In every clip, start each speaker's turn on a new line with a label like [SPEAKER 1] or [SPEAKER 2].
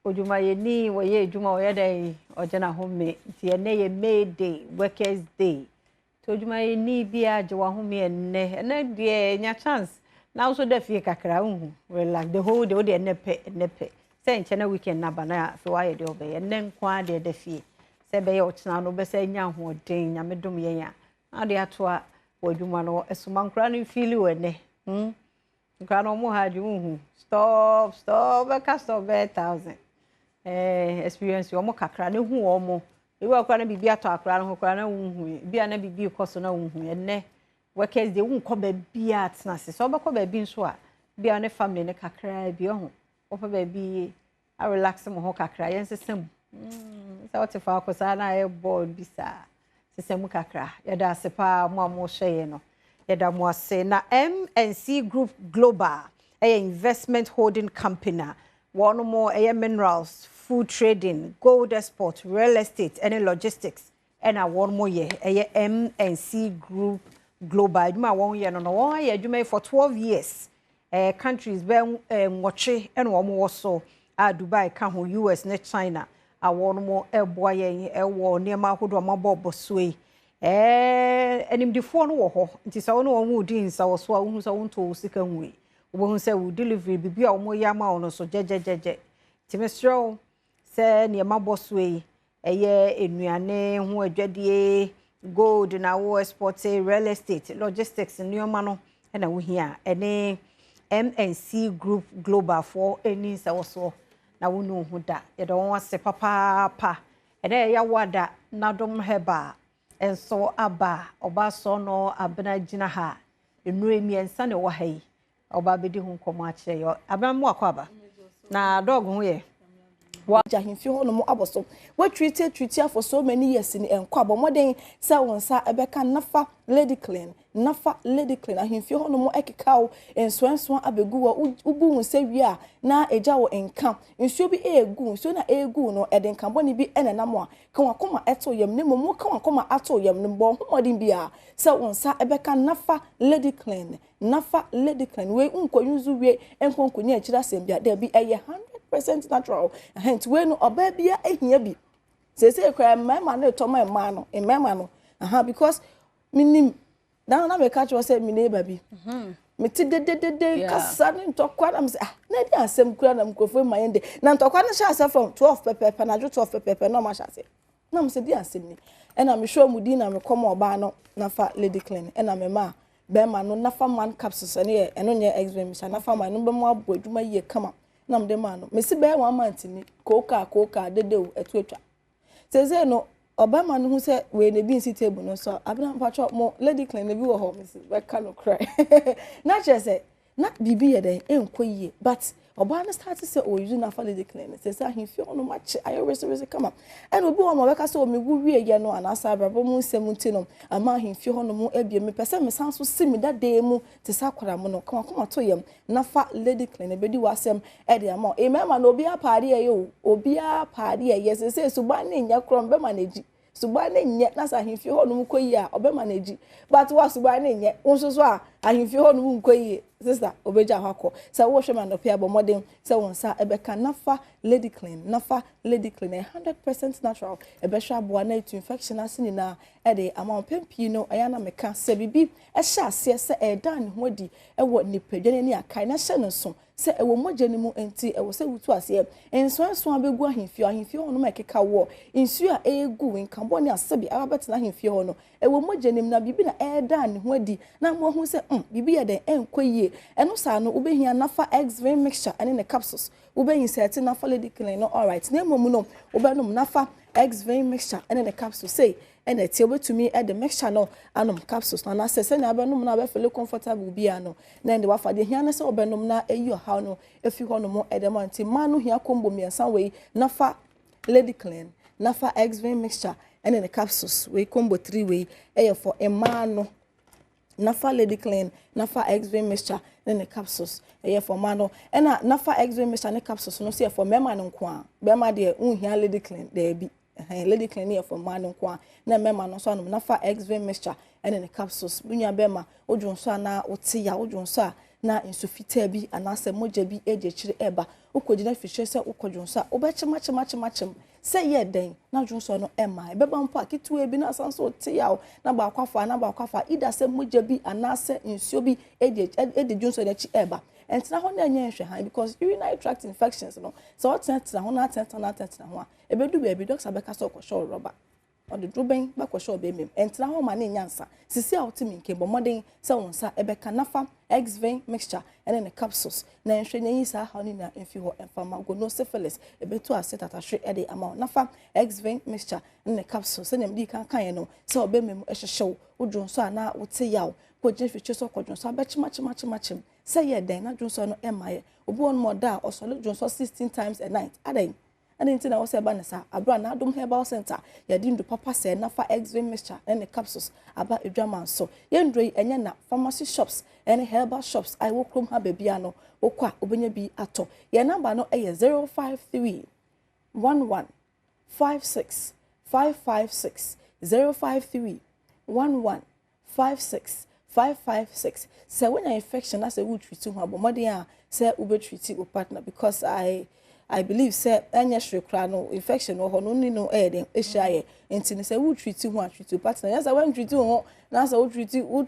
[SPEAKER 1] Ojuma ye ni woye ejuma woye day ojana home ti ene ye May Day, Workers Day. To ojuma ye ni bia je wa home ene de nya chance. Na also de fie kakra unhu. Relax the whole day o de nepe. Say nche na weekend na bana so wa ye de obey. Ene nkwa de fie. Say be ye otena no be say nya hoden nya medom ye ya. Na de ato a ojuma no esuma nkra no feel we ne. Nkra no mo ha ju unhu. Stop, stop 1,000. Experience omo kakra ne hu omo ebi akra na bibi ato akra no kra na hu bia na bibi koso na hu enne workers dey unko ba bia atna se so obekọ ba bi nso a bia ne family ne kakra bi ho ofa ba bi a relax mo ho kakra yen sesem so what if akosa na e board bi sa sesem kakra ya da se pa mo amo hye no ya da mo ase na MNC Group Global investment holding company. One more minerals, food trading, gold export, real estate, and logistics. And one more year, MNC Group Global. You might 1 year, no 1 year. You may for 12 years. Countries been watching and one more so. Dubai, Kaho, US, net China. One more boy, war near my hood or my bob sway. And in the phone war, it is our own woodings, our swans own to second way. Won say we delivery bibi a omo ya ma ono so jejejeje timestro say ne ma boss we eye enuane ho adwadie gold na wo export real estate logistics nneoma no na wo hia ene MNC Group Global for eni so na wo no hu da ye do won ase papa ene ya wada Nadom Herbal enso aba oba so no abena gina ha enu emiensa ne wo ha yi oba bedi hu komo a kire yo abam akwaba na dog hu ye wa jahimfi ho no mo aboso we treat for so many years in enkwabo moden say wonsa ebeka nafa lady clean ahimfi ho no mo ekekaw ensoenso abegu wa ubu hu se wi a na eja wo enka nsuo bi egu nsuo na egu no eden kamboni bi enenam a kan wakoma eto yam ne mo kan wakoma ato yam ne bo homodin bi a say wonsa ebeka nafa lady clean we unkoyunzu we enkonkonya akira sembia da bi eye 100% natural hence we no oba bia ehia bi say kra mama na to my man no mama no because minim dan na me catch you say me neighbor bi me ti de kasa ni ntokwa na me say na di asem kura na mkofo ma yende na ntokwa na sha from 12 pepe na jo 12 pepe no ma sha say na me say di asem ni e na me show mu di na me come oba no na fa lady clean e na me ma bema no nafa man capsules ene eno nye extreme sha nafa man no be mo abo adwuma ye kama na mde ma no me si be 1 month ni koka dedew etu etwa seze no obama no hu se we ne bi nsi table no so abena pacho mo lady clean ne bi wo ho me si be ka no cry na chese na bibi ye den enkoyie but oba na start say o use nafa lady clean seze ahimfi ono mache ayo rese kama and obi wo mo be ka say o me gu wie ye no anasa abrabo mu nsem no ama ahimfi hono mu ebie me pese me sanso simi da de mu te sa kwara mu no kama to yam nafa lady clean be di wasem e de ama e mema no obi apare ye o obi apare ye seze suba ne nya krom be maneji suba ne nye na sa ahimfi hono mu koyi a obe maneji but wa suba ne nye wonso a ahimfi hono mu koyi sister obeja hako so wo hwe man opia bomodin so wonsa ebeka nafa lady clean 100% natural ebehwa aboa na etu infection asini na ede ama pempi no ayana meka se bibi ehya ase se edan ho di ewo nipadwane ni akai na hye no so se ewo mogye mu enti ewo se wutu ase enso abegu ahimfi hono mekeka wo insu a egu nkambo ni asebi ababet na ahimfi hono ewo mogye na bibi na edan ho di na mo hu se bibi ye den enkoyie eno sa no ubehia nafa x-ray mixture ene ne capsules ubehin set nafa lady clean no all right na momu no ubenum nafa x-ray mixture ene ne capsules say ene tie obetumi e de mixture no anom capsules na sese na abenum na be feel comfortable bia no na ende wafa de hia na se obenum na eyi ha no efi ho no mo e de manti manu hia combo miensa we nafa lady clean nafa x-ray mixture ene ne capsules we combo 3 we e for emano nafa lady clean nafa x-ray mixture ne capsules for mano ena nafa x-ray mixture ne capsules no se for mema no nko be ma de unhia lady clean de bi lady clean here for mano nko na mema no so no nafa x-ray mixture ne capsules bunya be ma odwon so na ote ya odwon so
[SPEAKER 2] na nso fitaa bi anase moja bi edi chire eba ukogina fishe se ukodwonso obechemachemachemachem se ye den na dwonso no ema ebeba mpo akitu ebi na sanso te yawo na ba akwafa ida se moja bi anase nsuo bi edi dwonso na chi eba entina ho na anya nhwe han because urinary tract infections no so otentina ho na atentana ho a ebedu be bi doctor beka so kwosho rubber or the druben bakwosho be mem entina ho ma na nyansa sisi a otimi nke bomoden se wonsa ebeka nafa X-vein mixture and the capsules na nhwe nyi sa ha ni na mfi ho emfama go no syphilis ebetu aset atahwe e de amount nafa X-vein mixture and the capsules na mdi kan kan no se obemem ehhehyew wodwonso ana wote yaw ko jefiche so kodwonso abechemachemachem say ye den na dwonso no emaye obi won mo da osole dwonso 16 times a night adan and nti na wo se ba ne sa abra na Adom Herbal Center ye di ndu papa se na fa X-vein mixture and the capsules aba edwaman so ye ndroi enye na pharmacy shops and herbal shops I will come have bia no okwa obenya bi ato ye number no eye 053 11 56 556 053 11 56 556 say when your infection as a would treat to her modern say ube treat your partner because I believe say anya shrekra no infection or no ni no den ehyaye enti say would treat you treat your partner yes I when treat you na say would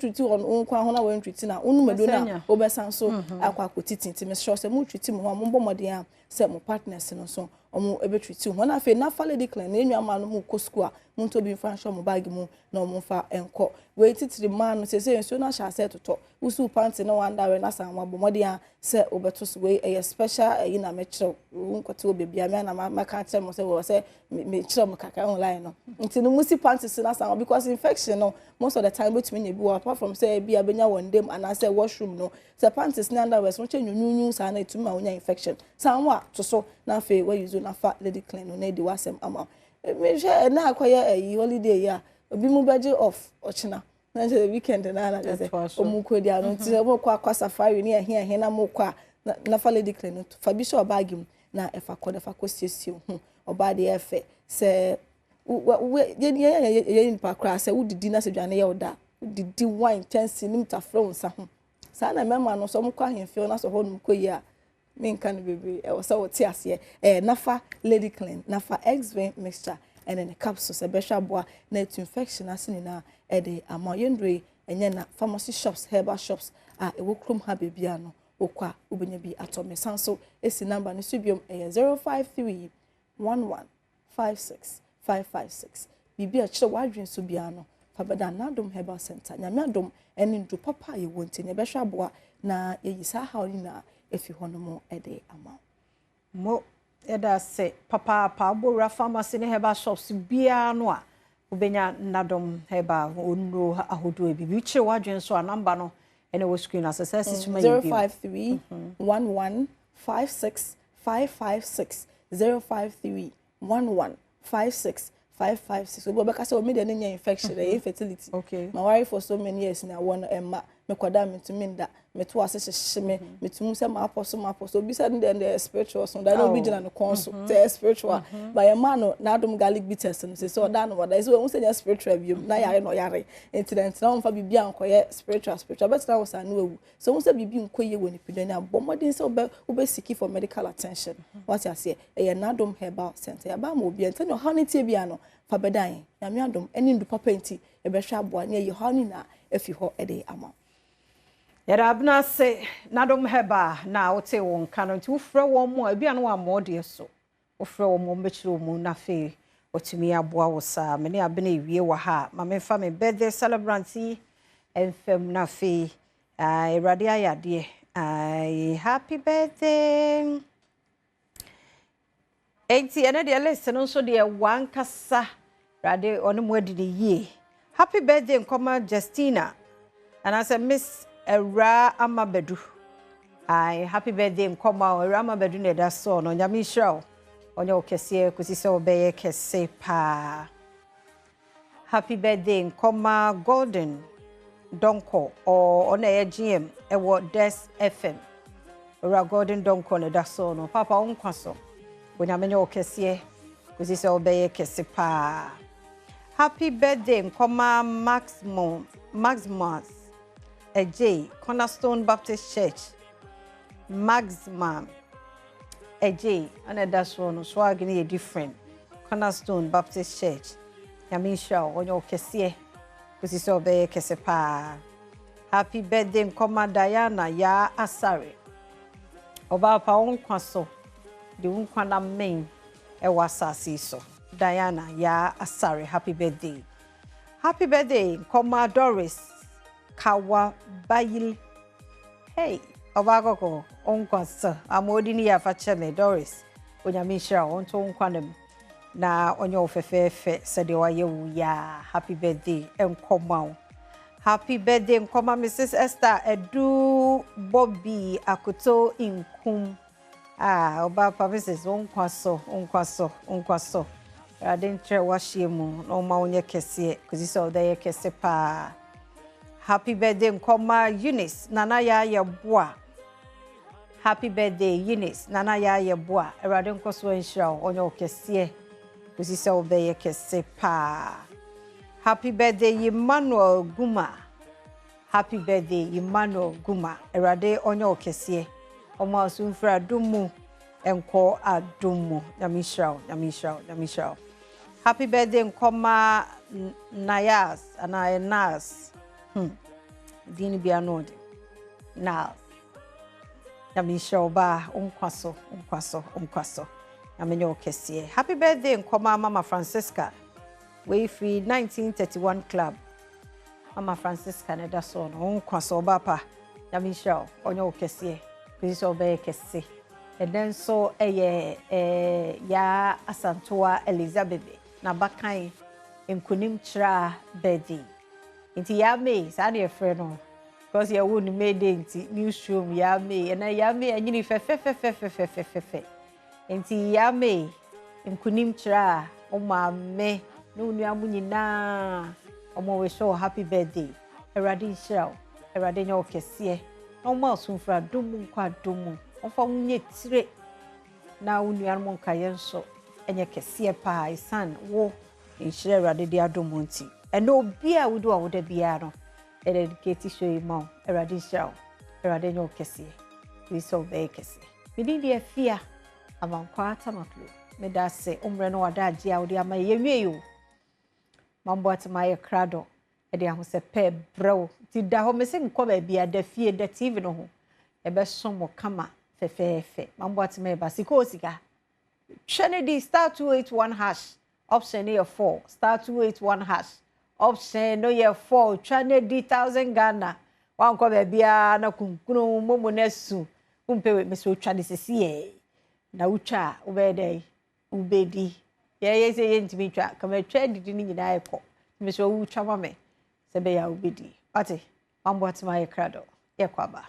[SPEAKER 2] treat on kwa ho na when treat na unu medo na obesan so akwa akotiti enti me sure say would treat mo ho mo modern say mo partners no so omo ebe treat ho na fe na fale decline na enwa ma no mo ko school mo to bi fan show mo bag mu na omo fa enko we titiri man no say so na sha set to usu panty no wanda we na san mo modern say obeto so we a special na me kire nkote obebia me na maka kire mo say we say me kire mo kaka online no nti no musi panties na san because infection no most of the time between me be apart from say bia benya one dem and say washroom no say panties na under we so nyunyunyu sa na etuma onya infection san wa to so na fe we use na fa lady clean no na di wasem ama me share na akoye holiday ya obi mu beje off ochina na the weekend na na say omuko dia no ti mo kwa safari ni ehia na mo kwa na fa lady clean no fa bi so bag mu na efa ko siesie oba de efe say ye nipa kra say udidi na se dwane ye oda udidi wine tense nim ta from sa ho sa na mema no so mo kwa hemfio na so ho no koyi a me nka no bebe e wo sa wo ti ase nafa lady clean nafa X-vein mixture and then the capsules e be hwa boa na to infection asini na e de ama yendwe enye na pharmacy shops herbal shops e wo krom ha bebia no okwa obenya bi atome sanso esi number no subiom 053 11 56 556 bibi a kire wadwen so bia no fa beda Nadom Herbal Center nyame adom eni ndu papa ye wonti ne be hwa boa na yeyisa ha oni na efi hono mo ede ama mo eda se papa abora pharmacy ne herbal shops bia no a obenya Nadom Herbal onro ahodo e bibi kire wadwen so a number no ene wo screen access system 053 11 56 556 053 11 56 556 we beka say o media nya infection infertility
[SPEAKER 1] okay
[SPEAKER 2] my worry for so many years na one emma me kwada me tumi nda me to asese me tumi say ma apostle be said the spiritual so that no be jina no conso the spiritual by a man no Nadom garlic bitters no say so that no what is we say spiritual bi na yare no yare incident na mfa bibia nkoye spiritual but na was anu ewu so we say bibi nkoye woni pidani abomodin say obe seek for medical attention what you say e Nadom Herbal Center ya ba mo obi ente no how ne tie bia no fa bedan nyame adom eni ndu papa enti e be hwa aboa na ye how ni na efi ho e de ama
[SPEAKER 1] yara abna se Nadom Herbal na wote won kanu nti wofra won mo ebia no wa mode so wofra won mo mbechire won na fe otimi aboa wo sa me ne abna ewie wa ha ma me fa me birthday celebrant enfem na fe erade ayade happy birthday enti ene de list no so de wan kasa rade onu mo adidi ye happy birthday nkoma Justina and I said Miss Era Amabedu. Happy birthday nkoma Era Amabedu ne da so no nyame hira onye okese kusi se obeye kese pa. Happy birthday nkoma Golden Donko or ona ye GM ewo Des FM. Era Golden Donko ne da so no papa onkwaso. Onyame ne okese kusi se obeye kese pa. Happy birthday nkoma Maximus AJ Cornerstone Baptist Church Maximum AJ and that's one so agni different Cornerstone Baptist Church Yamisha on your kese kusi so be kese pa. Happy birthday Nkoma Diana ya Asare Oba pa onkwaso de unkwana main e wasasi so Diana ya Asare happy birthday. Happy birthday Nkoma Doris Kawa Bayil. Hey Oba koko onkwaso amodini ya facheme Doris onyamisha onto unkwanem na onyo ofefefe sede wayewu ya happy birthday Nkoma. Happy birthday Nkoma Mrs. Esther Edu Bobby Akoto Inkum. Oba pa Mrs. Onkwaso. Adentre washiemu no ma onye kese kuzisa odaye kese pa. Happy birthday Nkoma Eunice Nana ya yeboa. Happy birthday Eunice Nana ya yeboa. Erade nkoso enhira onye kese kuzisa odaye kese pa. Happy birthday Emmanuel Guma. Happy birthday Emmanuel Guma. Erade onye okese. Omo asunfra dumu enko adumu. Yamisha. Happy birthday Nkoma Nayas Ananas. Dini bianode. Nas. Yamisha oba unkwaso. Yamenye okese. Happy birthday Nkoma Mama Francisca. We free 1931 club. Mama Francisca ne da so no nkwaso bapa ya Michelle onyo kese kisi obe kese and then so ya Asantoa Elizabeth na bakan enkunim chira birthday nti ya me sa de frɛ no because ya won made nti newsroom ya me and ya me anyini fe nti ya me enkunim chira o ma me no nuamu nyina omo we show happy birthday erade shell erade nya okese no ma sunfra dumu nkwa dumu onfa munye tire na unuamu nkaye nso enye kese pa isan wo enhire erade de adomu nti eno obi a wudu awoda bia no dedicate show ima erade shell erade nya okese we so be kese bidi de afia amankwa tamaklo me da se umre no wada agia wodi ama yenwie yo mambo atmaye krado e de ahose pe brew ti da ho me se nko ba bia da fie da tv no ho e be somo kama fefefe mambo atmaye basiko osika Trinity star 281 hash option near 4 star 281 hash option no year 4 Trinity 1000 Ghana wan ko ba bia na kunkunu momo nasu umpe me so twa de sesi na utwa ubede ubedi ye say yentimi twa kama twa didi ni nyina ekọ me so wu twa ma me se be ya obedi ate mambo atma ye krado ye kwaba